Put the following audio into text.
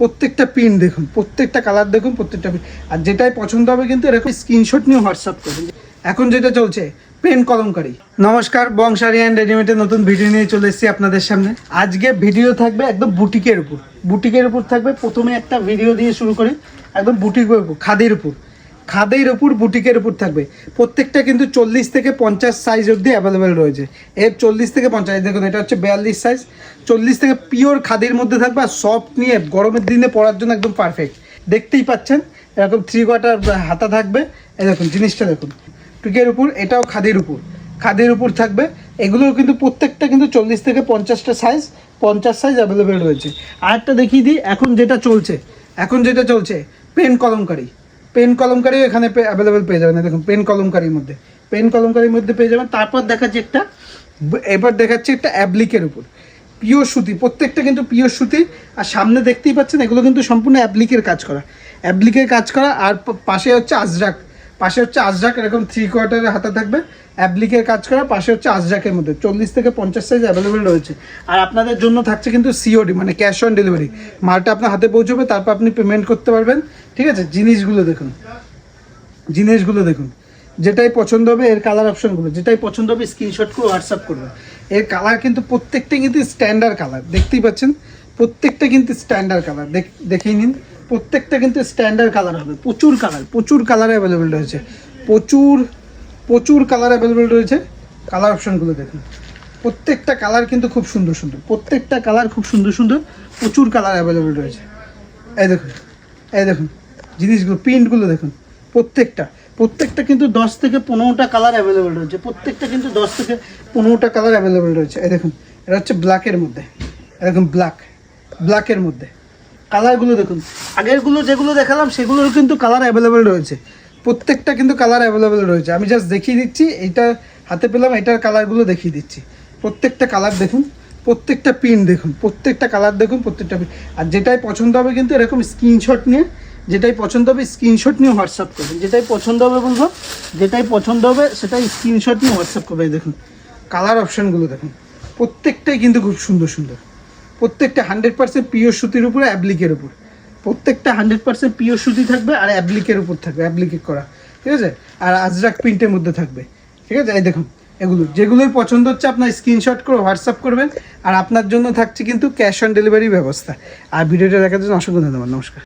প্রত্যেকটা পিন দেখুন, প্রত্যেকটা কালার দেখুন, প্রত্যেকটা পিন। আর যেটাই পছন্দ হবে কিন্তু এরকম স্ক্রিনশট নিয়ে হোয়াটসঅ্যাপ করবেন। এখন যেটা চলছে পেন কলমকারি। নমস্কার, বংশারি অ্যান্ড রেডিমেডের নতুন ভিডিও নিয়ে চলে এসেছি আপনাদের সামনে। আজকে ভিডিও থাকবে একদম বুটিকের উপর। বুটিকের উপর থাকবে। প্রথমে একটা ভিডিও দিয়ে শুরু করি, একদম বুটিকের উপর, খাদির উপর। খাদের উপর বুটিকের উপর থাকবে। প্রত্যেকটা কিন্তু 40 থেকে 50 সাইজ অবধি অ্যাভেলেবেল রয়েছে। এর 40 থেকে 50, দেখুন এটা হচ্ছে 42 সাইজ। 40 থেকে পিওর খাদির মধ্যে থাকবে। আর সফট নিয়ে গরমের দিনে পরার জন্য একদম পারফেক্ট। দেখতেই পাচ্ছেন এরকম 3/4 হাতা থাকবে। এই দেখুন জিনিসটা দেখুন, টুকের উপর, এটাও খাদির উপর। খাদির উপর থাকবে। এগুলোও কিন্তু প্রত্যেকটা কিন্তু 40 থেকে 50টা সাইজ, 50 সাইজ অ্যাভেলেবেল রয়েছে। আরেকটা দেখিয়ে দিই, এখন যেটা চলছে পেন কলমকারি। পেন কলমকারিও এখানে অ্যাভেলেবেল পেয়ে যাবেন। দেখুন পেন কলমকারির মধ্যে পেয়ে যাবেন। তারপর এবার দেখাচ্ছি একটা অ্যাপ্লিকের উপর, পিওর সুতি। প্রত্যেকটা কিন্তু পিওর সুতি। আর সামনে দেখতেই পাচ্ছেন এগুলো কিন্তু সম্পূর্ণ অ্যাপ্লিকের কাজ করা। আর পাশে হচ্ছে আজরাক, এরকম 3/4 হাতা থাকবে। অ্যাপ্লিকের কাজ করা, পাশে হচ্ছে আজরাকের মধ্যে 40 থেকে 50 সাইজ অ্যাভেলেবেল রয়েছে। আর আপনাদের জন্য থাকছে কিন্তু সিওডি, মানে ক্যাশ অন ডেলিভারি। মালটা আপনার হাতে পৌঁছবে, তারপর আপনি পেমেন্ট করতে পারবেন। ঠিক আছে, জিনিসগুলো দেখুন, যেটাই পছন্দ হবে, এর কালার অপশনগুলো যেটাই পছন্দ হবে স্ক্রিনশট করে হোয়াটসঅ্যাপ করবেন। এর কালার কিন্তু প্রত্যেকটাই কিন্তু স্ট্যান্ডার্ড কালার, দেখতেই পাচ্ছেন। প্রত্যেকটা কিন্তু স্ট্যান্ডার্ড কালার, দেখেই নিন। প্রত্যেকটা কিন্তু স্ট্যান্ডার্ড কালার হবে। প্রচুর কালার অ্যাভেলেবেল রয়েছে। প্রচুর কালার অ্যাভেলেবেল রয়েছে। কালার অপশনগুলো দেখুন, প্রত্যেকটা কালার কিন্তু খুব সুন্দর। প্রচুর কালার অ্যাভেলেবেল রয়েছে। এই দেখুন জিনিসগুলো, প্রিন্টগুলো দেখুন। প্রত্যেকটা কিন্তু 10 থেকে 15টা কালার অ্যাভেলেবেল রয়েছে। এই দেখুন, এটা হচ্ছে ব্ল্যাকের মধ্যে। এরকম ব্ল্যাকের মধ্যে কালারগুলো দেখুন। আগেরগুলো যেগুলো দেখালাম সেগুলোর কিন্তু কালার অ্যাভেলেবেল রয়েছে। প্রত্যেকটা কিন্তু কালার অ্যাভেলেবেল রয়েছে। আমি জাস্ট দেখিয়ে দিচ্ছি, এইটা হাতে পেলাম, এটার কালারগুলো দেখিয়ে দিচ্ছি। প্রত্যেকটা কালার দেখুন, প্রত্যেকটা প্রিন্ট দেখুন, প্রত্যেকটা কালার দেখুন, প্রত্যেকটা প্রিন্ট। আর যেটাই পছন্দ হবে কিন্তু এরকম স্ক্রিনশট নিয়ে হোয়াটসঅ্যাপ করবেন। যেটাই পছন্দ হবে সেটাই স্ক্রিনশট নিয়ে হোয়াটসঅ্যাপ করবে। দেখুন কালার অপশানগুলো দেখুন, প্রত্যেকটাই কিন্তু খুব সুন্দর। প্রত্যেকটা 100% পিওর সুতির উপরে, অ্যাপ্লিকের উপর। প্রত্যেকটা 100% পিওর সুতি থাকবে আর অ্যাপ্লিকের উপর থাকবে, অ্যাপ্লিকেট করা। ঠিক আছে, আর আজরাক প্রিন্টের মধ্যে থাকবে। ঠিক আছে, এই দেখুন যেগুলোই পছন্দ হচ্ছে আপনার স্ক্রিনশট করে হোয়াটসঅ্যাপ করবেন। আর আপনার জন্য থাকছে কিন্তু ক্যাশ অন ডেলিভারি ব্যবস্থা। আর ভিডিওটা দেখার জন্য অসংখ্য ধন্যবাদ। নমস্কার।